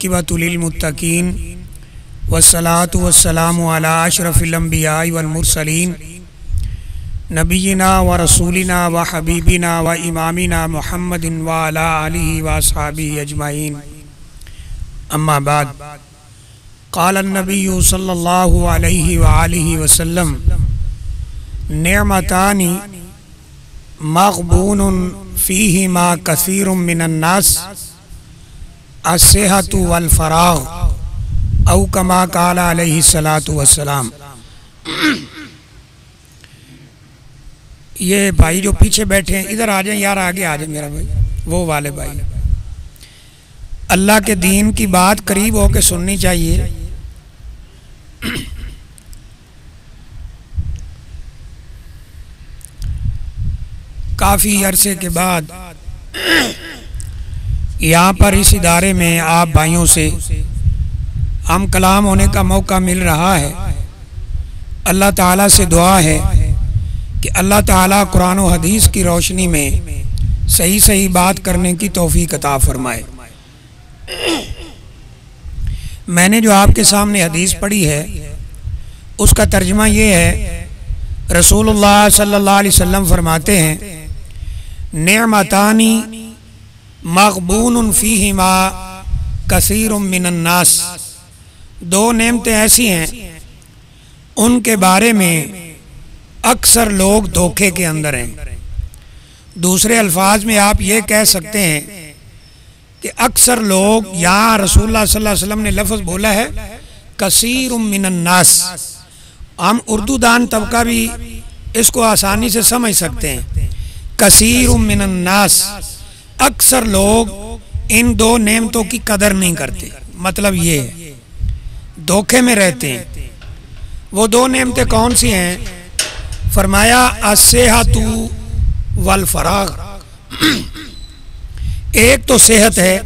आकिबतुल लिल मुत्तकीन वस्सलातु वस्सलामु अला अशरफिल अंबिया वल मुरसलीन नबीना व रसूलिना व हबीबिना व इमामिना मुहम्मदिन व अला आलिहि व अस्हाबिहि अजमाइन। अम्मा बाद, क़ाल अन्नबिय्यु सल्लल्लाहु अलैहि व आलिहि वसल्लम निअमतानि मग़बूनुन फ़ीहिमा कसीरुम मिनन नास अस्सेहतु वल फ़राग़ औ कमा क़ाल अलैहि सलातु वस्सलाम। ये भाई जो पीछे बैठे हैं इधर आ जाएं यार, आगे आ जाए मेरा भाई, वो वाले भाई। अल्लाह के दीन की बात करीब होकर सुननी चाहिए। काफ़ी अरसे के बाद यहाँ पर इस इदारे में आप भाइयों से हम कलाम होने का मौका मिल रहा है। अल्लाह ताला से दुआ है कि अल्लाह ताला कुरान और हदीस की रोशनी में सही सही बात करने की तौफीक अता फरमाए। मैंने जो आपके सामने हदीस पढ़ी है उसका तर्जुमा ये है, रसूलुल्लाह सल्लल्लाहु अलैहि वसल्लम फरमाते हैं निअमतानी मग़बूनुन फ़ीहिमा कसीरुम मिनन नास। दो नेमतें ऐसी हैं उनके बारे में अक्सर लोग धोखे के अंदर हैं। दूसरे अल्फाज में आप ये कह सकते हैं कि अक्सर लोग, यहाँ रसूलुल्लाह सल्लल्लाहु अलैहि वसल्लम ने लफ्ज़ बोला है कसीरुम मिनन नास। हम उर्दू दान तबका भी इसको आसानी से समझ सकते हैं। कसीरुम मिनन नास, अक्सर लोग इन दो नेमतों की कदर नहीं करते। मतलब ये है धोखे में रहते हैं। वो दो नेमतें कौन सी हैं? फरमाया अस्सेहतु वल फ़राग़। एक तो सेहत है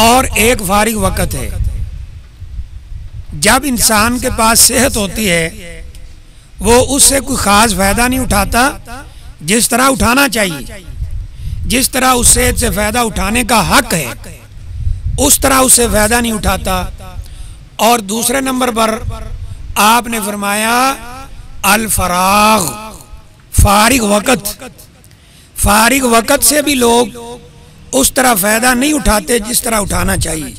और एक फारिग वक़्त है। जब इंसान के पास सेहत होती है वो उससे कोई ख़ास फ़ायदा नहीं उठाता जिस तरह उठाना चाहिए। जिस तरह उस सेहत से फ़ायदा उठाने का हक है उस तरह उससे फ़ायदा नहीं उठाता। और दूसरे नंबर पर आपने फरमाया अल फ़राग़, फारिग वक़्त। फारिग वक़्त से भी लोग उस तरह फ़ायदा नहीं उठाते जिस तरह उठाना चाहिए।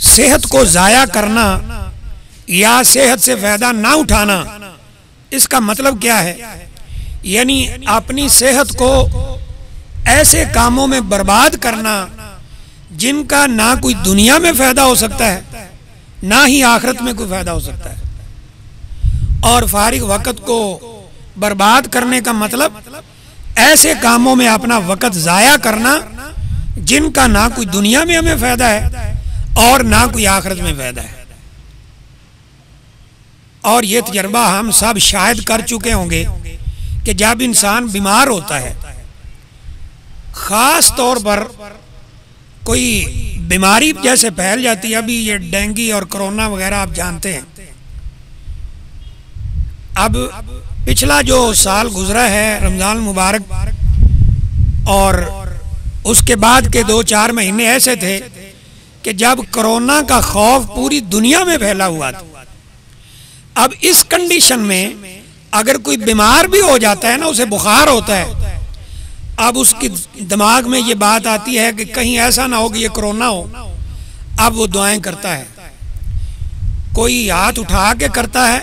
सेहत को ज़ाया करना या सेहत से फ़ायदा ना उठाना, इसका मतलब क्या है? यानी अपनी सेहत को ऐसे कामों में बर्बाद करना जिनका ना कोई दुनिया में फ़ायदा हो सकता है ना ही आखिरत में कोई फ़ायदा हो सकता है। और फारिग वक़्त को बर्बाद करने का मतलब ऐसे कामों में अपना वक़्त ज़ाया करना जिनका ना कोई दुनिया में हमें फ़ायदा है और ना कोई आखिरत में फ़ायदा है। और ये तजर्बा हम सब शायद कर चुके होंगे कि जब इंसान बीमार होता है, ख़ास तौर पर कोई बीमारी जैसे फैल जाती है, अभी ये डेंगू और कोरोना वगैरह आप जानते हैं। अब पिछला जो साल गुजरा है रमज़ान मुबारक, और उसके बाद के 2-4 महीने ऐसे थे कि जब कोरोना का खौफ पूरी दुनिया में फैला हुआ था। अब इस कंडीशन में अगर कोई बीमार भी हो जाता है ना, उसे बुखार होता है, अब उसके दिमाग में ये बात आती है कि कहीं ऐसा ना हो कि ये कोरोना हो। अब वो दुआएं करता है, कोई हाथ उठा के करता है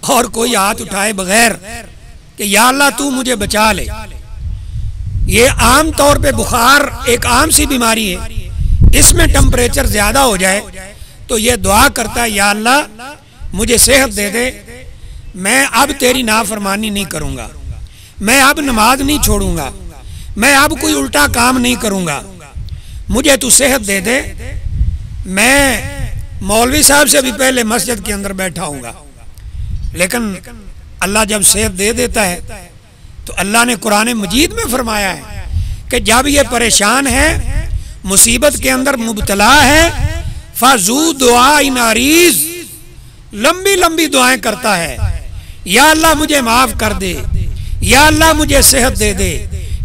और कोई हाथ उठाए बगैर कि या अल्लाह तू मुझे बचा ले। ये आम तौर पे बुखार एक आम सी बीमारी है, इसमें टेम्परेचर ज़्यादा हो जाए तो ये दुआ करता है या अल्लाह मुझे सेहत दे दे, मैं अब तेरी नाफरमानी नहीं करूँगा, मैं अब नमाज नहीं छोड़ूंगा, मैं अब कोई उल्टा काम नहीं करूँगा, मुझे तू सेहत दे दे, मैं मौलवी साहब से भी पहले मस्जिद के अंदर बैठा हूँगा। लेकिन अल्लाह जब सेहत दे देता है तो अल्लाह ने कुरान मजीद में फरमाया है कि जब ये परेशान है, मुसीबत के अंदर मुब्तला है, फाजू दुआ नारीज, लंबी लंबी दुआएं करता है, या अल्लाह मुझे माफ़ कर दे, या अल्लाह मुझे सेहत दे दे,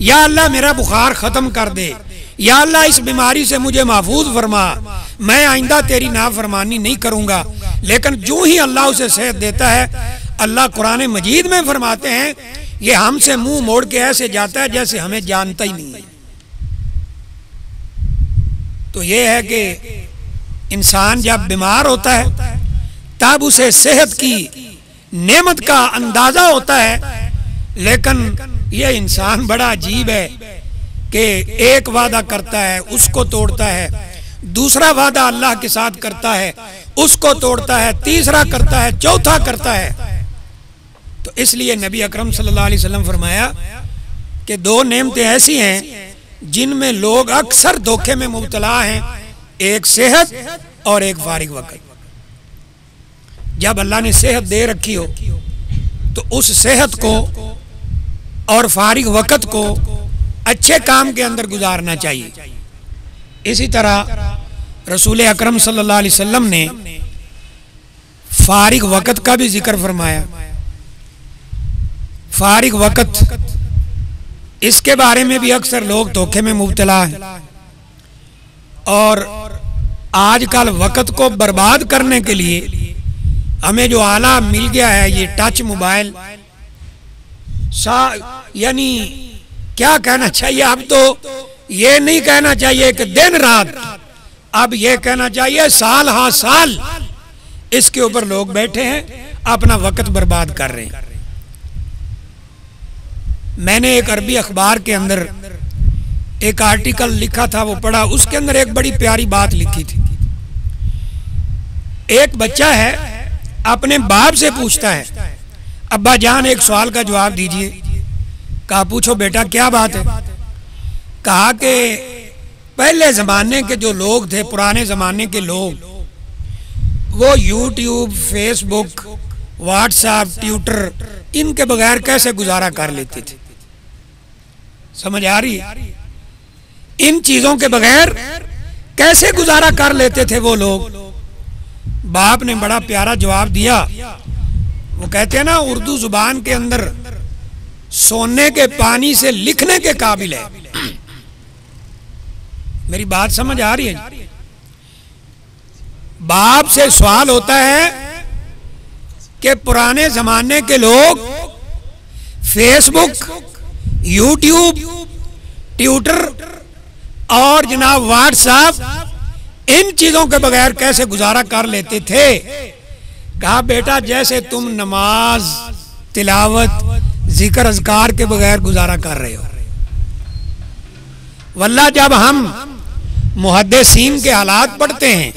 या अल्लाह मेरा बुखार ख़त्म कर दे, या अल्लाह इस बीमारी से मुझे महफूज फरमा, मैं आइंदा तेरी नाफरमानी नहीं करूँगा। लेकिन जो ही अल्लाह उसे सेहत देता है, अल्लाह कुरान मजीद में फरमाते हैं ये हमसे मुंह मोड़ के ऐसे जाता है जैसे हमें जानता ही नहीं है। तो ये है कि इंसान जब बीमार होता है तब उसे सेहत की नेमत का अंदाजा होता है। लेकिन ये इंसान बड़ा अजीब है कि एक वादा करता है उसको तोड़ता है, दूसरा वादा अल्लाह के साथ करता है उसको तोड़ता है, तीसरा करता है, चौथा करता है। तो इसलिए नबी अकरम सल्लल्लाहु अलैहि वसल्लम फरमाया कि दो नेमतें ऐसी हैं जिनमें लोग अक्सर धोखे में मुब्तला हैं, एक सेहत और एक फारिग वक्त। जब अल्लाह ने सेहत दे रखी हो तो उस सेहत को और फारिग वक्त को अच्छे काम के अंदर गुजारना चाहिए। इसी तरह रसूल अकरम सल्लल्लाहु अलैहि वसल्लम ने फारिग वक्त का भी जिक्र फरमाया। फारिग वक्त, इसके बारे में भी अक्सर लोग धोखे में मुब्तला हैं और आजकल वक्त को बर्बाद करने के लिए हमें जो आला मिल गया है ये टच मोबाइल, यानी क्या कहना चाहिए, अब तो ये नहीं कहना चाहिए कि दिन रात, अब ये कहना चाहिए साल हाँ साल इसके ऊपर लोग बैठे हैं, अपना वक्त बर्बाद कर रहे हैं। मैंने एक अरबी अखबार के अंदर एक आर्टिकल लिखा था, वो पढ़ा, उसके अंदर एक बड़ी प्यारी बात लिखी थी। एक बच्चा है अपने बाप से पूछता है, अब्बा जान एक सवाल का जवाब दीजिए। कहा पूछो बेटा क्या बात है। कहा कि पहले ज़माने के जो लोग थे, पुराने ज़माने के लोग, वो यूट्यूब, फेसबुक, व्हाट्सएप, ट्विटर, इनके बगैर कैसे गुजारा कर लेते थे। समझ आ रही है? इन चीज़ों के बगैर कैसे गुजारा कर लेते थे वो लोग। बाप ने बड़ा प्यारा जवाब दिया। वो कहते हैं ना उर्दू जुबान के अंदर सोने के पानी से लिखने के काबिल है। मेरी बात समझ आ रही है? बाप से सवाल होता है कि पुराने जमाने के लोग फेसबुक, यूट्यूब, ट्विटर और जनाब व्हाट्सएप, इन चीजों के बगैर कैसे गुजारा कर लेते थे। कहा बेटा जैसे तुम नमाज, तिलावत, जिक्र अज़कार के बगैर गुजारा कर रहे हो। वल्लाह जब हम मुहद्दिसीन के हालात पढ़ते हैं,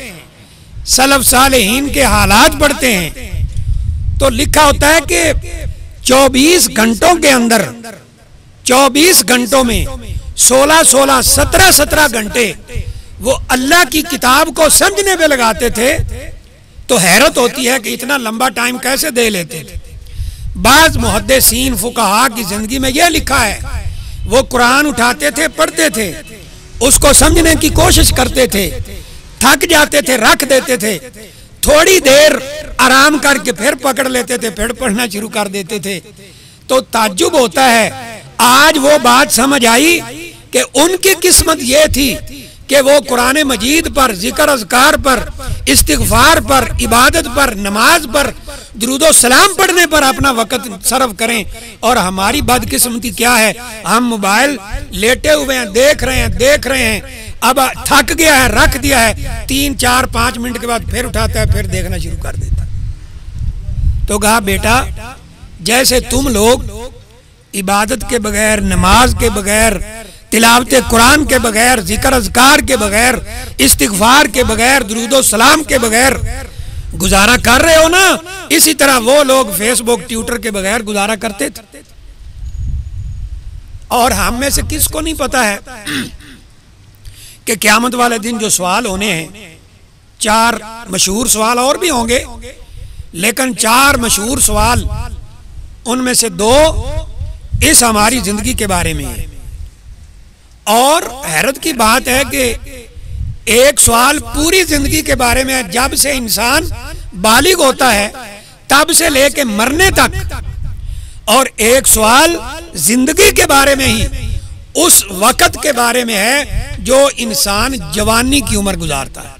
सलफ सालेहीन के हालात पढ़ते हैं, तो लिखा होता है कि 24 घंटों के अंदर, 24 घंटों में 16-16, 17-17 घंटे वो अल्लाह की किताब को समझने पे लगाते थे। तो हैरत होती है कि इतना लंबा टाइम कैसे दे लेते थे। बाज मुहद्दिसीन फुकहा की जिंदगी में यह लिखा है, वो कुरान उठाते थे, पढ़ते थे, उसको समझने की कोशिश करते थे, थक जाते थे, रख देते थे, थोड़ी देर आराम करके फिर पकड़ लेते थे, फिर पढ़ना शुरू कर देते थे। तो ताज्जुब होता है, आज वो बात समझ आई कि उनकी किस्मत ये थी कि वो कुरान मजीद पर, जिक्र अज़कार पर, इस्तिग़फ़ार पर, इबादत पर, नमाज पर, दुरूदो सलाम पढ़ने पर अपना वक़्त सर्व करें। और हमारी बदकिस्मती क्या है, हम मोबाइल लेटे हुए हैं, देख रहे हैं, अब थक गया है, रख दिया है, 3, 4, 5 मिनट के बाद फिर उठाता है, फिर देखना शुरू कर देता है। तो कहा बेटा जैसे तुम लोग इबादत के बगैर, नमाज के बगैर, तिलावत कुरान के बगैर, जिक्र अज़कार के बगैर, इस्तिग़फ़ार के बगैर, दुरूदो सलाम के बगैर गुजारा कर रहे हो ना, इसी तरह वो लोग फेसबुक, ट्विटर के बगैर गुजारा करते थे। और हम में से किसको नहीं पता है कि क़यामत वाले दिन जो सवाल होने हैं, 4 मशहूर सवाल और भी होंगे, लेकिन 4 मशहूर सवाल, उनमें से 2 इस हमारी जिंदगी के बारे में है। और हैरत की बात है कि एक सवाल पूरी जिंदगी के बारे में है, जब से इंसान बालिग होता है तब से लेके मरने तक, और एक सवाल जिंदगी के बारे में ही, उस वक़्त के बारे में है जो इंसान जवानी की उम्र गुजारता है।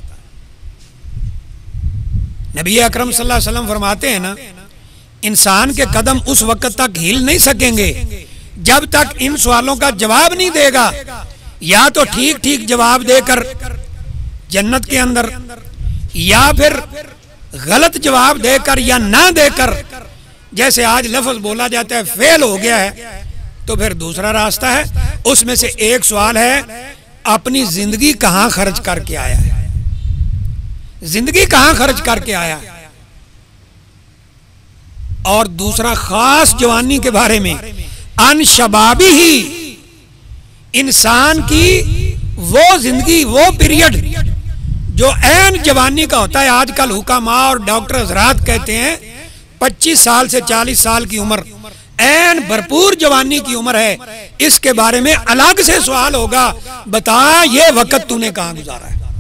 नबी अकरम सल्लल्लाहु अलैहि वसल्लम फरमाते हैं ना, इंसान के कदम उस वक़्त तक हिल नहीं सकेंगे जब तक इन सवालों का जवाब नहीं देगा। या तो ठीक ठीक जवाब देकर जन्नत के अंदर, या फिर गलत जवाब देकर या ना देकर, जैसे आज लफ्ज बोला जाता है फेल हो गया है, तो फिर दूसरा रास्ता है। उसमें से एक सवाल है अपनी जिंदगी कहां खर्च करके आया है, जिंदगी कहां खर्च करके आया है। और दूसरा खास जवानी के बारे में, अन शबाबी ही, इंसान की वो जिंदगी, वो पीरियड जो ऐन जवानी का होता है। आजकल हुकामा और डॉक्टर हजरात कहते हैं 25 साल से 40 साल की उम्र ऐन भरपूर जवानी की उम्र है। इसके बारे में अलग से सवाल होगा, बता ये वक्त तूने कहां गुजारा है।